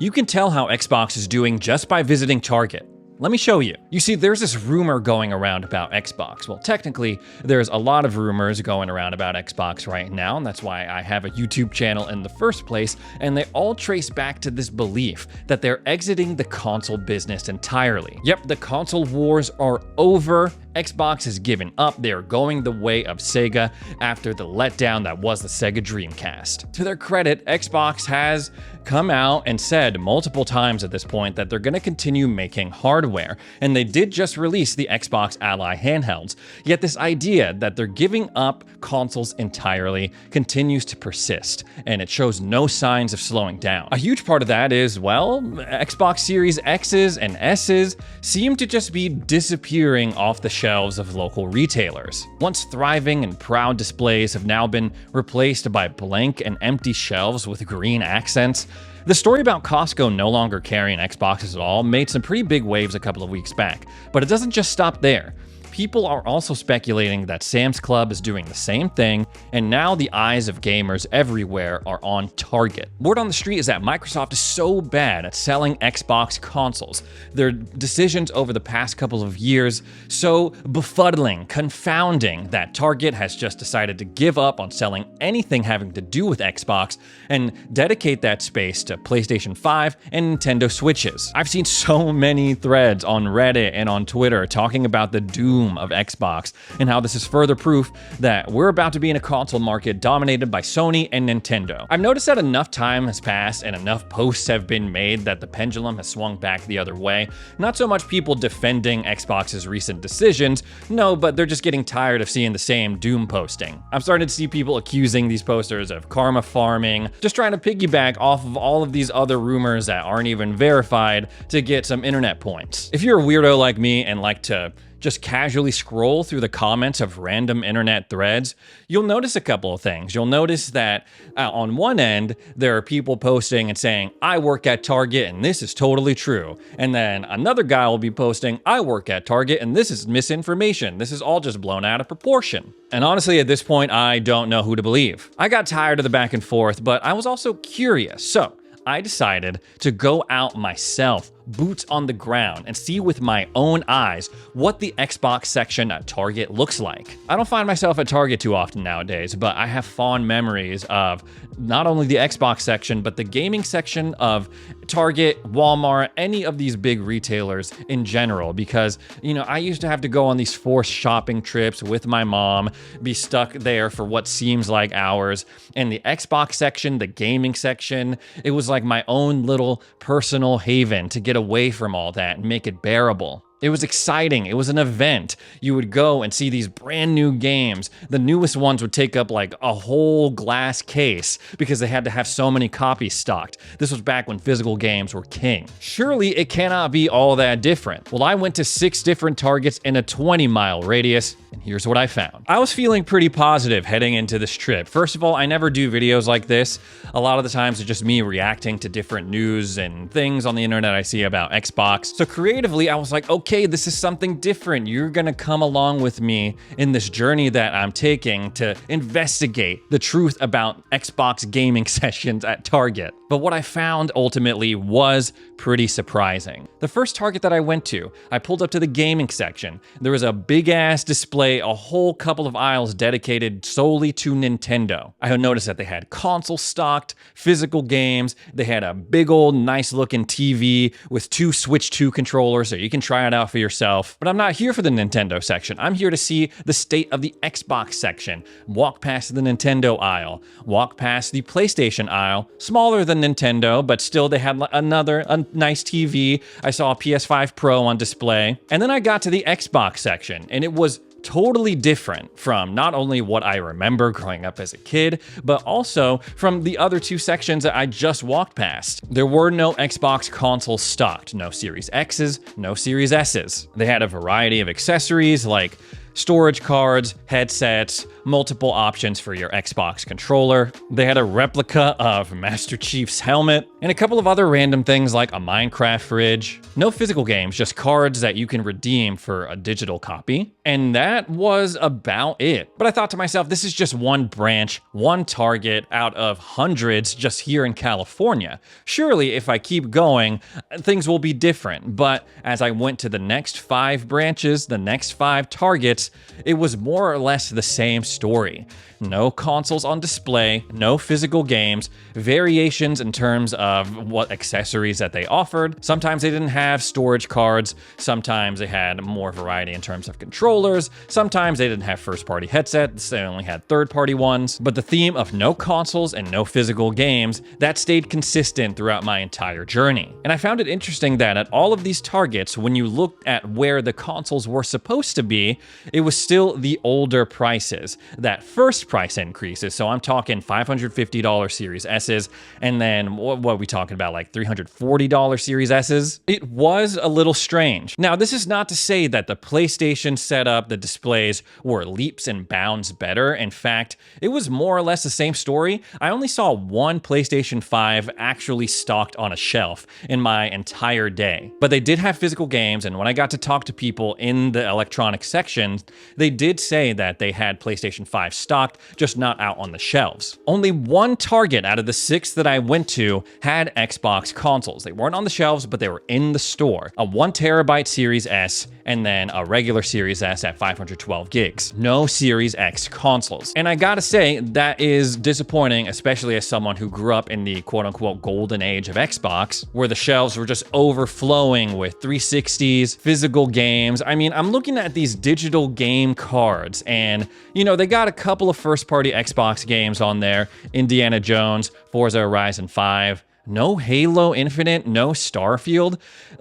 You can tell how Xbox is doing just by visiting Target. Let me show you. You see, there's this rumor going around about Xbox. Well, technically, there's a lot of rumors going around about Xbox right now, and that's why I have a YouTube channel in the first place, and they all trace back to this belief that they're exiting the console business entirely. Yep, the console wars are over. Xbox has given up. They are going the way of Sega after the letdown that was the Sega Dreamcast. To their credit, Xbox has come out and said multiple times at this point that they're going to continue making hardware, and they did just release the Xbox Ally handhelds. Yet this idea that they're giving up consoles entirely continues to persist, and it shows no signs of slowing down. A huge part of that is, well, Xbox Series X's and S's seem to just be disappearing off the shelves of local retailers. Once thriving and proud displays have now been replaced by blank and empty shelves with green accents. The story about Costco no longer carrying Xboxes at all made some pretty big waves a couple of weeks back, but it doesn't just stop there. People are also speculating that Sam's Club is doing the same thing, and now the eyes of gamers everywhere are on Target. Word on the street is that Microsoft is so bad at selling Xbox consoles, their decisions over the past couple of years so befuddling, confounding, that Target has just decided to give up on selling anything having to do with Xbox and dedicate that space to PlayStation 5 and Nintendo Switches. I've seen so many threads on Reddit and on Twitter talking about the doom of Xbox and how this is further proof that we're about to be in a console market dominated by Sony and Nintendo. I've noticed that enough time has passed and enough posts have been made that the pendulum has swung back the other way. Not so much people defending Xbox's recent decisions, no, but they're just getting tired of seeing the same doom posting. I'm starting to see people accusing these posters of karma farming, just trying to piggyback off of all of these other rumors that aren't even verified to get some internet points. If you're a weirdo like me and like to just casually scroll through the comments of random internet threads, you'll notice a couple of things. You'll notice that on one end, there are people posting and saying, I work at Target and this is totally true. And then another guy will be posting, I work at Target and this is misinformation. This is all just blown out of proportion. And honestly, at this point, I don't know who to believe. I got tired of the back and forth, but I was also curious. So I decided to go out myself, boots on the ground, and see with my own eyes what the Xbox section at Target looks like. I don't find myself at Target too often nowadays, but I have fond memories of not only the Xbox section, but the gaming section of Target, Walmart, any of these big retailers in general, because, you know, I used to have to go on these forced shopping trips with my mom, be stuck there for what seems like hours, and the Xbox section, the gaming section, it was like my own little personal haven to get away from all that and make it bearable. It was exciting. It was an event. You would go and see these brand new games. The newest ones would take up like a whole glass case because they had to have so many copies stocked. This was back when physical games were king. Surely it cannot be all that different. Well, I went to 6 different Targets in a 20-mile radius, and here's what I found. I was feeling pretty positive heading into this trip. First of all, I never do videos like this. A lot of the times it's just me reacting to different news and things on the internet I see about Xbox. So creatively, I was like, okay, this is something different. You're gonna come along with me in this journey that I'm taking to investigate the truth about Xbox gaming sessions at Target. But what I found ultimately was pretty surprising. The first Target that I went to, I pulled up to the gaming section. There was a big ass display, a whole couple of aisles dedicated solely to Nintendo. I noticed that they had consoles stocked, physical games. They had a big old nice looking TV with 2 Switch 2 controllers so you can try it out for yourself. But I'm not here for the Nintendo section. I'm here to see the state of the Xbox section. Walk past the Nintendo aisle, walk past the PlayStation aisle, smaller than Nintendo, but still they had a nice TV. I saw a PS5 Pro on display. And then I got to the Xbox section, and it was totally different from not only what I remember growing up as a kid, but also from the other 2 sections that I just walked past. There were no Xbox consoles stocked, no Series X's, no Series S's. They had a variety of accessories like storage cards, headsets, multiple options for your Xbox controller. They had a replica of Master Chief's helmet. and a couple of other random things like a Minecraft fridge. No physical games, just cards that you can redeem for a digital copy. And that was about it. But I thought to myself, this is just one branch, one Target out of hundreds just here in California. Surely if I keep going, things will be different. But as I went to the next 5 branches, the next 5 Targets, it was more or less the same story. No consoles on display, no physical games, variations in terms of what accessories that they offered. Sometimes they didn't have storage cards, sometimes they had more variety in terms of controllers, sometimes they didn't have first-party headsets, they only had third-party ones. But the theme of no consoles and no physical games, that stayed consistent throughout my entire journey. And I found it interesting that at all of these Targets, when you looked at where the consoles were supposed to be, it was still the older prices. That first price increases, so I'm talking $550 Series S's, and then what are we talking about, like $340 Series S's? It was a little strange. Now, this is not to say that the PlayStation setup, the displays were leaps and bounds better. In fact, it was more or less the same story. I only saw one PlayStation 5 actually stocked on a shelf in my entire day. But they did have physical games, and when I got to talk to people in the electronics section, they did say that they had PlayStation 5 stocked, just not out on the shelves. Only one Target out of the 6 that I went to had Xbox consoles. They weren't on the shelves, but they were in the store. A 1TB Series S, and then a regular Series S at 512 gigs. No Series X consoles. And I gotta say, that is disappointing, especially as someone who grew up in the quote-unquote golden age of Xbox, where the shelves were just overflowing with 360s, physical games. I mean, I'm looking at these digital game cards, and, you know, they got a couple of first-party Xbox games on there. Indiana Jones, Forza Horizon 5, no Halo Infinite, no Starfield.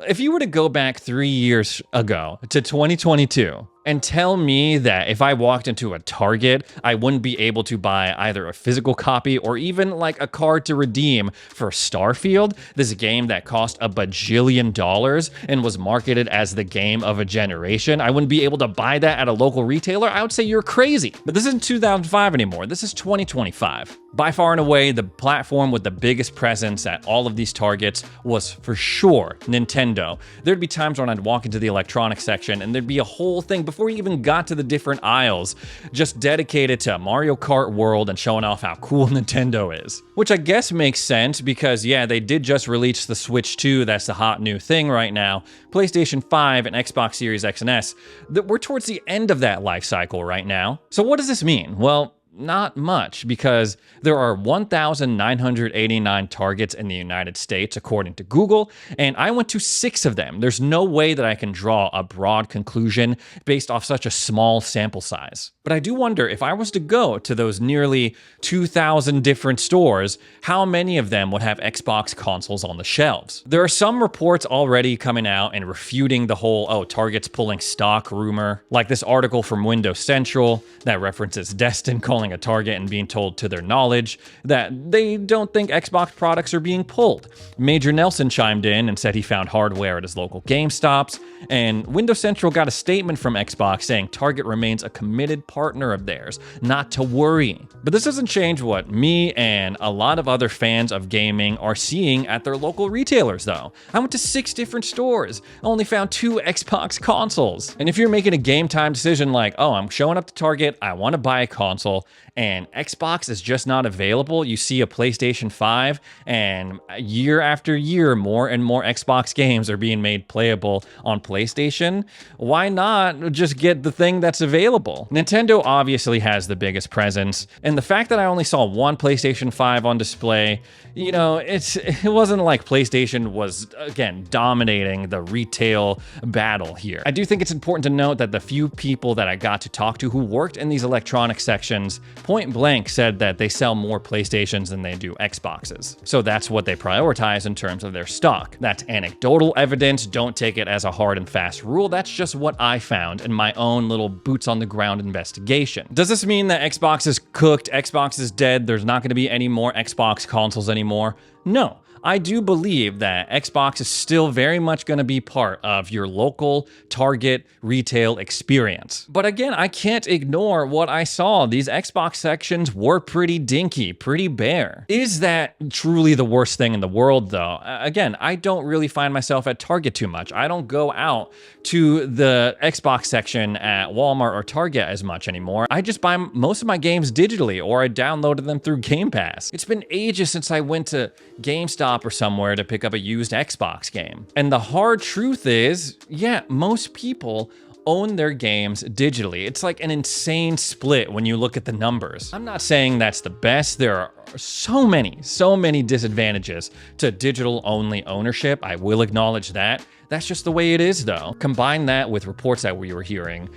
If you were to go back 3 years ago to 2022 and tell me that if I walked into a Target, I wouldn't be able to buy either a physical copy or even like a card to redeem for Starfield, this game that cost $1 bajillion and was marketed as the game of a generation, I wouldn't be able to buy that at a local retailer, I would say you're crazy. But this isn't 2005 anymore. This is 2025. By far and away, the platform with the biggest presence at all of these Targets was for sure Nintendo. There'd be times when I'd walk into the electronics section and there'd be a whole thing before we even got to the different aisles just dedicated to Mario Kart World and showing off how cool Nintendo is. Which I guess makes sense because, yeah, they did just release the Switch 2, that's the hot new thing right now. PlayStation 5 and Xbox Series X and S, we're towards the end of that life cycle right now. So what does this mean? Well, not much, because there are 1,989 Targets in the United States, according to Google, and I went to 6 of them. There's no way that I can draw a broad conclusion based off such a small sample size. But I do wonder, if I was to go to those nearly 2,000 different stores, how many of them would have Xbox consoles on the shelves? There are some reports already coming out and refuting the whole, oh, Target's pulling stock rumor, like this article from Windows Central that references Destin calling a Target and being told to their knowledge that they don't think Xbox products are being pulled. Major Nelson chimed in and said he found hardware at his local GameStops, and Windows Central got a statement from Xbox saying Target remains a committed partner of theirs, not to worry. But this doesn't change what me and a lot of other fans of gaming are seeing at their local retailers though. I went to 6 different stores, only found 2 Xbox consoles. And if you're making a game time decision like, oh, I'm showing up to Target, I want to buy a console, and Xbox is just not available, you see a PlayStation 5, and year after year, more and more Xbox games are being made playable on PlayStation, why not just get the thing that's available? Nintendo obviously has the biggest presence, and the fact that I only saw one PlayStation 5 on display, you know, it wasn't like PlayStation was, again, dominating the retail battle here. I do think it's important to note that the few people that I got to talk to who worked in these electronic sections point blank said that they sell more PlayStations than they do Xboxes. So that's what they prioritize in terms of their stock. That's anecdotal evidence. Don't take it as a hard and fast rule. That's just what I found in my own little boots on the ground investigation. Does this mean that Xbox is cooked? Xbox is dead? There's not going to be any more Xbox consoles anymore? No. I do believe that Xbox is still very much going to be part of your local Target retail experience. But again, I can't ignore what I saw. These Xbox sections were pretty dinky, pretty bare. Is that truly the worst thing in the world, though? Again, I don't really find myself at Target too much. I don't go out to the Xbox section at Walmart or Target as much anymore. I just buy most of my games digitally, or I downloaded them through Game Pass. It's been ages since I went to GameStop or somewhere to pick up a used Xbox game. And the hard truth is, yeah, most people own their games digitally. It's like an insane split when you look at the numbers. I'm not saying that's the best. There are so many disadvantages to digital only ownership. I will acknowledge that. That's just the way it is, though. Combine that with reports that we were hearing,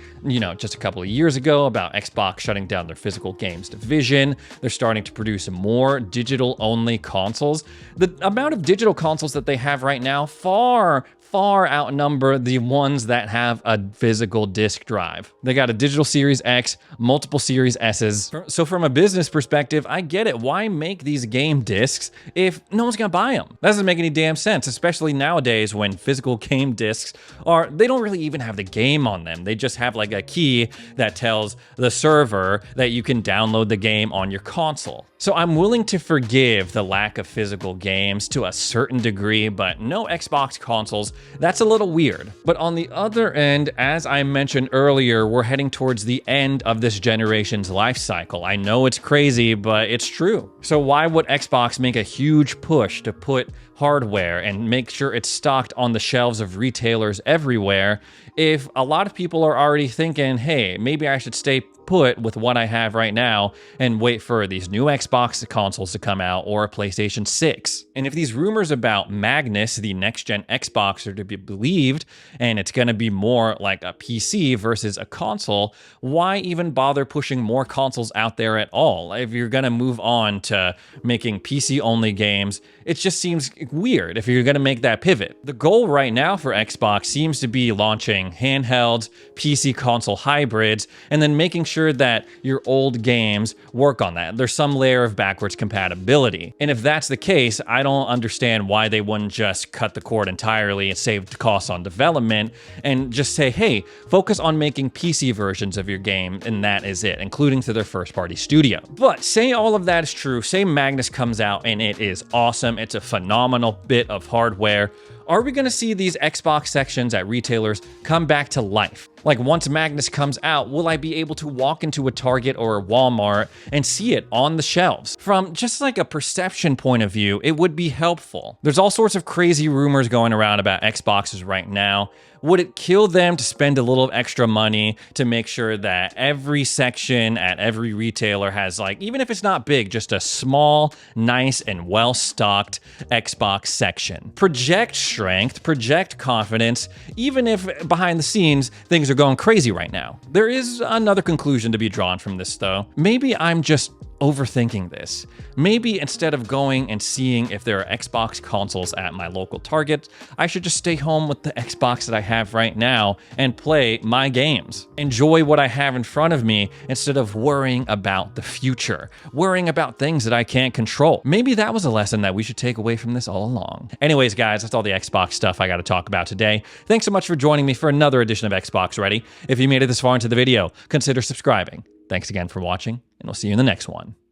just a couple of years ago about Xbox shutting down their physical games division. They're starting to produce more digital-only consoles. The amount of digital consoles that they have right now far outnumber the ones that have a physical disc drive. They got a digital Series X, multiple Series S's. So from a business perspective, I get it. Why make these game discs if no one's gonna buy them? That doesn't make any damn sense, especially nowadays when physical game discs they don't really even have the game on them. They just have like a key that tells the server that you can download the game on your console. So I'm willing to forgive the lack of physical games to a certain degree, but no Xbox consoles, that's a little weird. But on the other end, as I mentioned earlier, we're heading towards the end of this generation's life cycle. I know it's crazy, but it's true. So why would Xbox make a huge push to put hardware and make sure it's stocked on the shelves of retailers everywhere if a lot of people are already thinking, hey, maybe I should stay put with what I have right now and wait for these new Xbox consoles to come out or a PlayStation 6. And if these rumors about Magnus, the next-gen Xbox, are to be believed, and it's going to be more like a PC versus a console, why even bother pushing more consoles out there at all? If you're going to move on to making PC-only games, it just seems weird if you're going to make that pivot. The goal right now for Xbox seems to be launching handhelds, PC console hybrids, and then making sure that your old games work on that. There's some layer of backwards compatibility. And if that's the case, I don't understand why they wouldn't just cut the cord entirely and save costs on development and just say, hey, focus on making PC versions of your game, and that is it, including to their first-party studio. But say all of that is true, say Magnus comes out and it is awesome, it's a phenomenal bit of hardware. Are we going to see these Xbox sections at retailers come back to life? Like once Magnus comes out, will I be able to walk into a Target or a Walmart and see it on the shelves? From just like a perception point of view, it would be helpful. There's all sorts of crazy rumors going around about Xboxes right now. Would it kill them to spend a little extra money to make sure that every section at every retailer has, like, even if it's not big, just a small, nice, and well-stocked Xbox section? Project strength, project confidence, even if behind the scenes things are going crazy right now. There is another conclusion to be drawn from this, though. Maybe I'm just overthinking this. Maybe instead of going and seeing if there are Xbox consoles at my local Target, I should just stay home with the Xbox that I have right now and play my games. Enjoy what I have in front of me instead of worrying about the future, worrying about things that I can't control. Maybe that was a lesson that we should take away from this all along. Anyways, guys, that's all the Xbox stuff I got to talk about today. Thanks so much for joining me for another edition of Xbox Ready. If you made it this far into the video, consider subscribing. Thanks again for watching, and we'll see you in the next one.